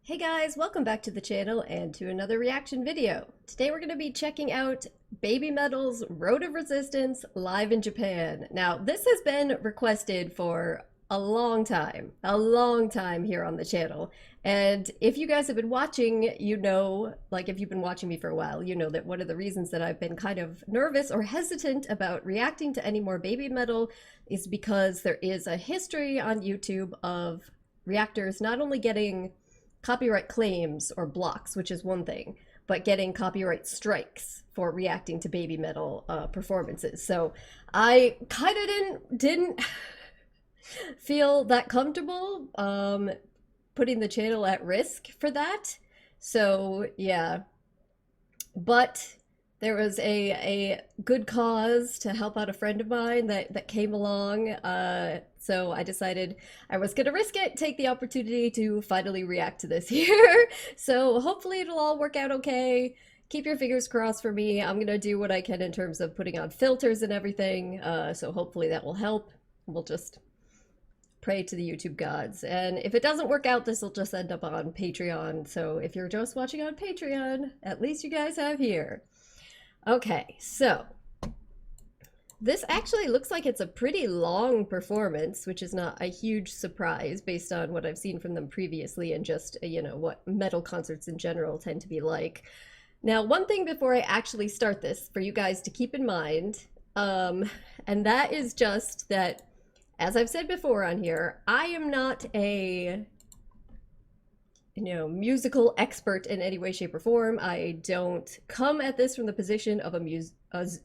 Hey guys, welcome back to the channel and to another reaction video. Today we're going to be checking out Babymetal's Road of Resistance live in Japan. Now, this has been requested for a long time here on the channel. And if you guys have been watching, you know, like if you've been watching me for a while, you know that one of the reasons that I've been kind of nervous or hesitant about reacting to any more Babymetal is because there is a history on YouTube of reactors not only getting copyright claims or blocks, which is one thing, but getting copyright strikes for reacting to Babymetal performances. So I kind of didn't feel that comfortable putting the channel at risk for that. So yeah, but there was a good cause to help out a friend of mine that came along. So I decided I was going to risk it, take the opportunity to finally react to this here. So hopefully it'll all work out okay. Keep your fingers crossed for me. I'm going to do what I can in terms of putting on filters and everything. So hopefully that will help. We'll just pray to the YouTube gods. And if it doesn't work out, this will just end up on Patreon. So if you're just watching on Patreon, at least you guys have here. Okay, so this actually looks like it's a pretty long performance, which is not a huge surprise based on what I've seen from them previously and just, you know, what metal concerts in general tend to be like. Now, one thing before I actually start this for you guys to keep in mind, and that is just that, as I've said before on here, I am not a musical expert in any way, shape, or form. I don't come at this from the position of a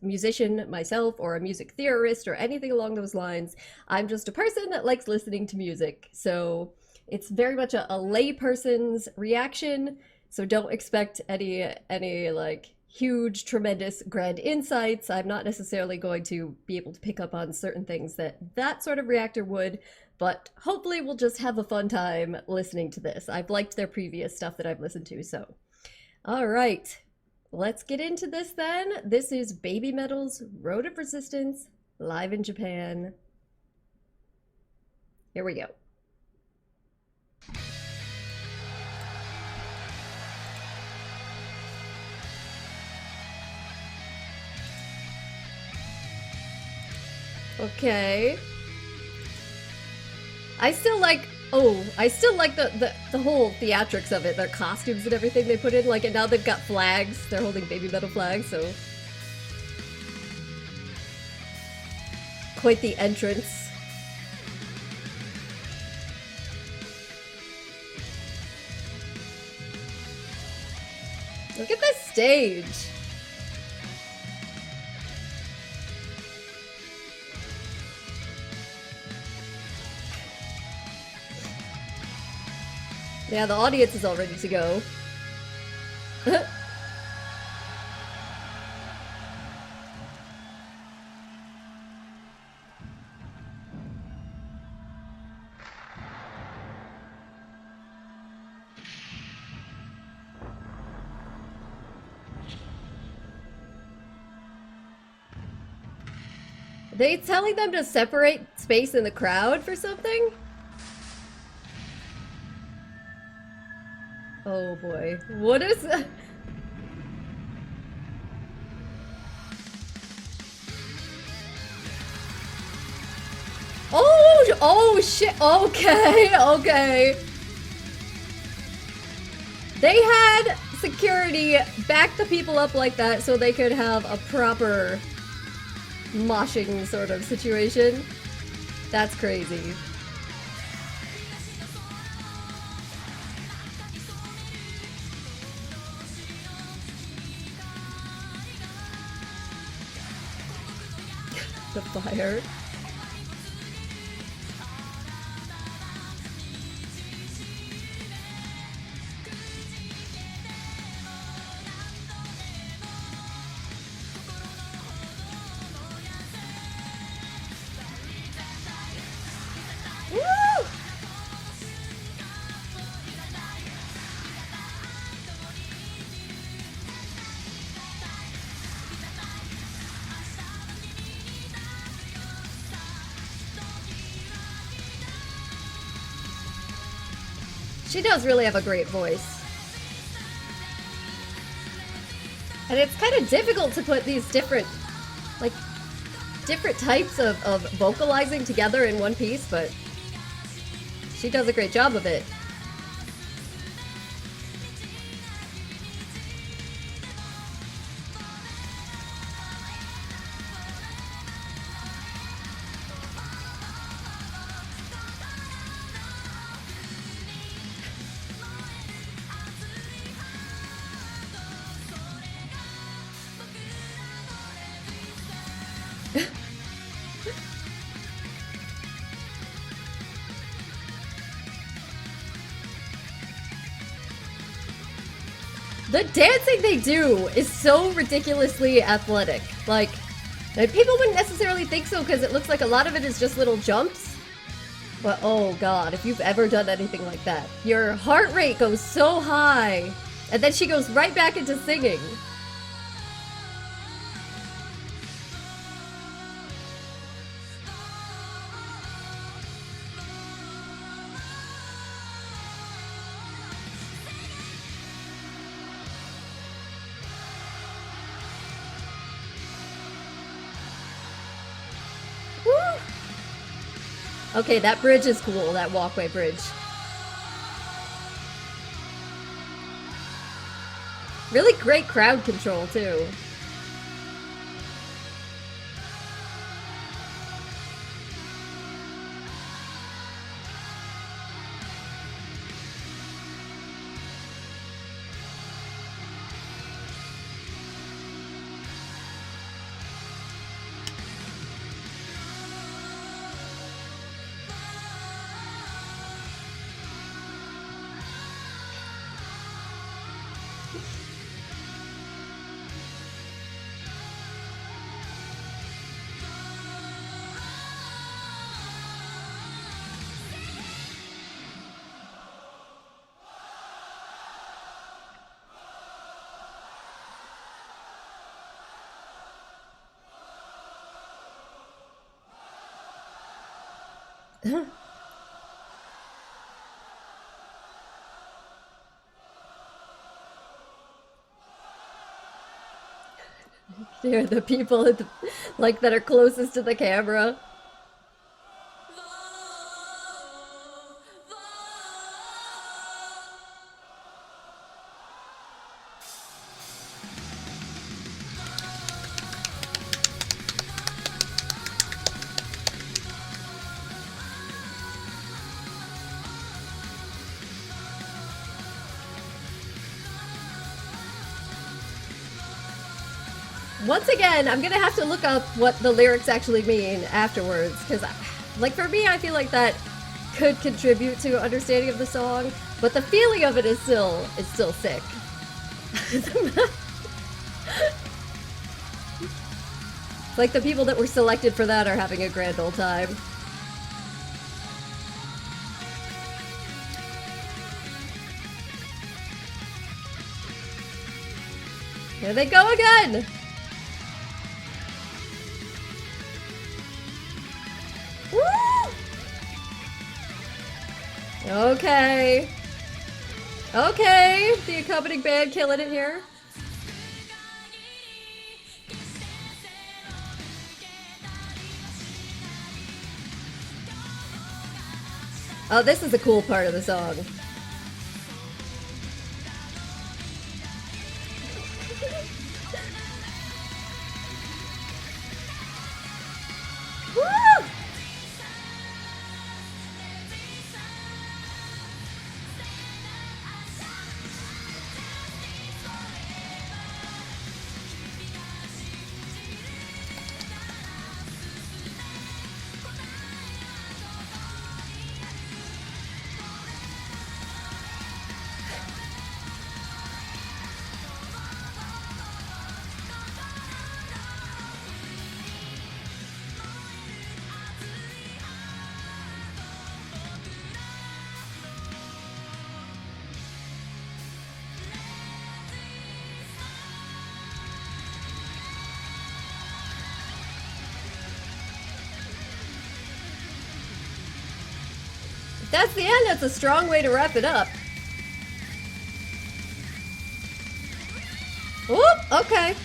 musician myself or a music theorist or anything along those lines. I'm just a person that likes listening to music. So it's very much a layperson's reaction. So don't expect any like huge, tremendous, grand insights. I'm not necessarily going to be able to pick up on certain things that sort of reactor would, but hopefully we'll just have a fun time listening to this. I've liked their previous stuff that I've listened to, so. All right, let's get into this then. This is Babymetal's Road of Resistance, live in Japan. Here we go. Okay. I still like the whole theatrics of it, their costumes and everything they put in. Like, and now they've got flags. They're holding Babymetal flags, so quite the entrance. Look at this stage. Yeah, the audience is all ready to go. Are they telling them to separate space in the crowd for something? Oh boy. What is that? Oh shit. Okay, okay. They had security back the people up like that so they could have a proper moshing sort of situation. That's crazy. The fire. Woo! She does really have a great voice. And it's kind of difficult to put these different, like, different types of vocalizing together in one piece, but she does a great job of it. The dancing they do is so ridiculously athletic. Like, people wouldn't necessarily think so because it looks like a lot of it is just little jumps. But oh god, if you've ever done anything like that, your heart rate goes so high, and then she goes right back into singing. Okay, that bridge is cool, that walkway bridge. Really great crowd control, too. Here, the people at the, like that are closest to the camera. Once again, I'm gonna have to look up what the lyrics actually mean afterwards, because, like, for me, I feel like that could contribute to understanding of the song, but the feeling of it is still sick. Like, the people that were selected for that are having a grand old time. Here they go again! Woo! Okay. Okay, the accompanying band killing it here. Oh, this is the cool part of the song. Woo! that's the end. That's a strong way to wrap it up. Whoop, okay.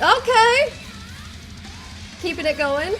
Okay. Keeping it going.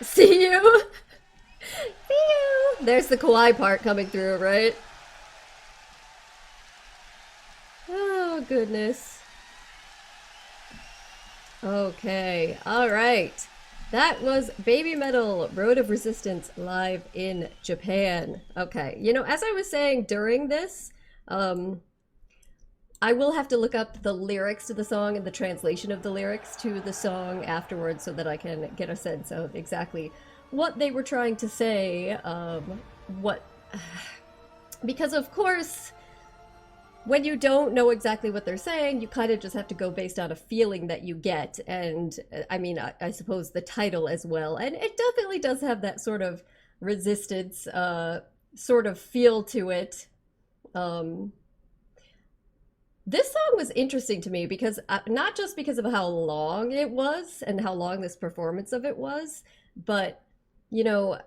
See you. See you. There's the kawaii part coming through, right? Oh, goodness. Okay, all right. That was Babymetal Road of Resistance live in Japan. Okay, you know, as I was saying during this, um, I will have to look up the lyrics to the song and the translation of the lyrics to the song afterwards so that I can get a sense of exactly what they were trying to say. What, because of course, when you don't know exactly what they're saying, you kind of just have to go based on a feeling that you get. And I mean, I suppose the title as well. And it definitely does have that sort of resistance, sort of feel to it. Um, This song was interesting to me because not just because of how long it was and how long this performance of it was, but you know,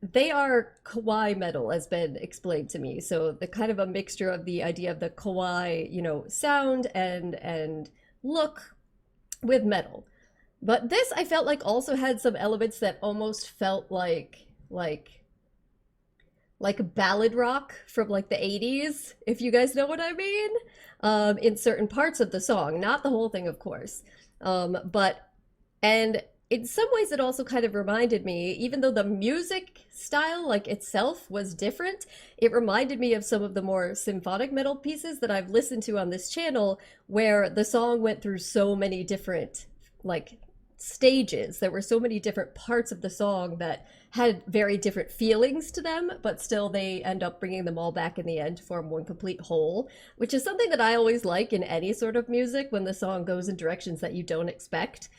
they are kawaii metal has been explained to me. So the kind of a mixture of the idea of the kawaii, you know, sound and look with metal. But this I felt like also had some elements that almost felt like ballad rock from like the 80s, if you guys know what I mean, in certain parts of the song, not the whole thing, of course. But, and in some ways, it also kind of reminded me, even though the music style, like itself, was different, it reminded me of some of the more symphonic metal pieces that I've listened to on this channel, where the song went through so many different, like, stages. There were so many different parts of the song that had very different feelings to them, but still they end up bringing them all back in the end to form one complete whole, which is something that I always like in any sort of music when the song goes in directions that you don't expect.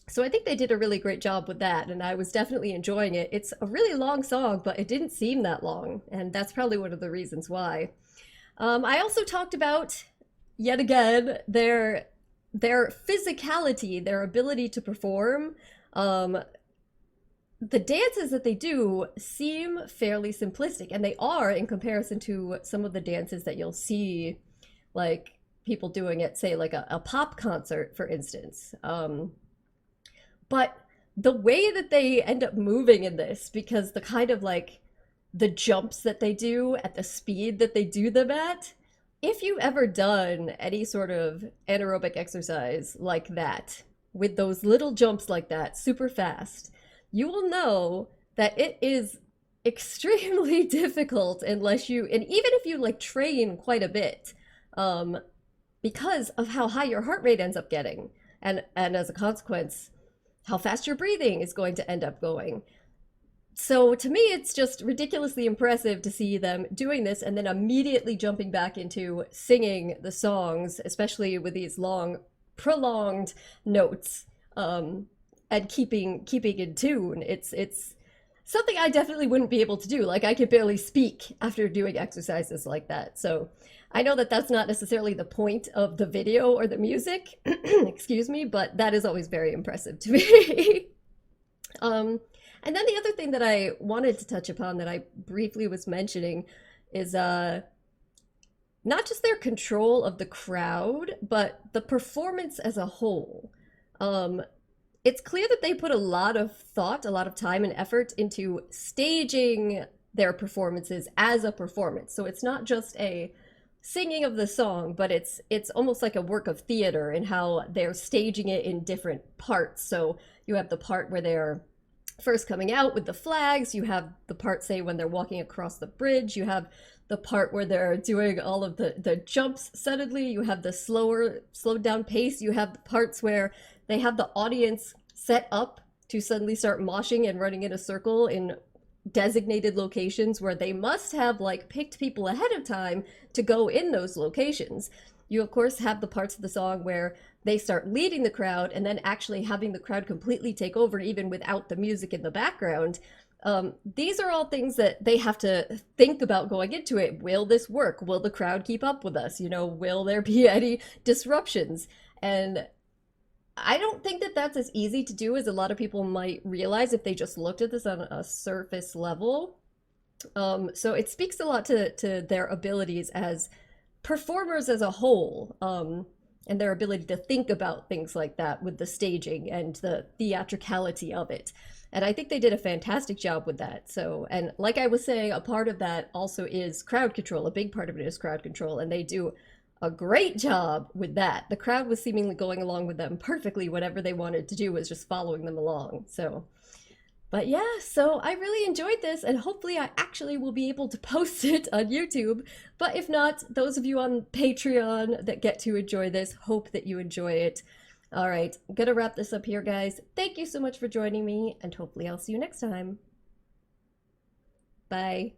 So I think they did a really great job with that, and I was definitely enjoying it. It's a really long song, but it didn't seem that long, and that's probably one of the reasons why. I also talked about, yet again, their physicality, their ability to perform. The dances that they do seem fairly simplistic, and they are in comparison to some of the dances that you'll see, like people doing at, say, like a pop concert, for instance. But the way that they end up moving in this, because the kind of like the jumps that they do at the speed that they do them at, if you've ever done any sort of anaerobic exercise like that, with those little jumps like that, super fast, you will know that it is extremely difficult unless you, and even if you like train quite a bit, um, because of how high your heart rate ends up getting, and as a consequence, how fast your breathing is going to end up going. So to me, it's just ridiculously impressive to see them doing this and then immediately jumping back into singing the songs, especially with these long, prolonged notes, and keeping in tune. It's something I definitely wouldn't be able to do. Like I could barely speak after doing exercises like that. So I know that that's not necessarily the point of the video or the music, excuse me, but that is always very impressive to me. And then the other thing that I wanted to touch upon that I briefly was mentioning is not just their control of the crowd, but the performance as a whole. Um, it's clear that they put a lot of thought, a lot of time and effort into staging their performances as a performance. So it's not just a singing of the song, but it's almost like a work of theater in how they're staging it in different parts. So you have the part where they're first coming out with the flags. You have the part, say, when they're walking across the bridge. You have the part where they're doing all of the jumps suddenly. You have the slowed down pace. You have the parts where they have the audience set up to suddenly start moshing and running in a circle in designated locations where they must have like picked people ahead of time to go in those locations. You of course have the parts of the song where they start leading the crowd and then actually having the crowd completely take over even without the music in the background. These are all things that they have to think about going into it. Will this work? Will the crowd keep up with us? You know, will there be any disruptions? And I don't think that that's as easy to do as a lot of people might realize if they just looked at this on a surface level. So it speaks a lot to their abilities as performers as a whole, and their ability to think about things like that with the staging and the theatricality of it. And I think they did a fantastic job with that. So, and like I was saying, a part of that also is crowd control. A big part of it is crowd control, and they do a great job with that. The crowd was seemingly going along with them perfectly. Whatever they wanted to do was just following them along. So, but yeah, so I really enjoyed this, and hopefully I actually will be able to post it on YouTube. But if not, those of you on Patreon that get to enjoy this, hope that you enjoy it. All right, I'm gonna wrap this up here, guys. Thank you so much for joining me, and hopefully I'll see you next time. Bye.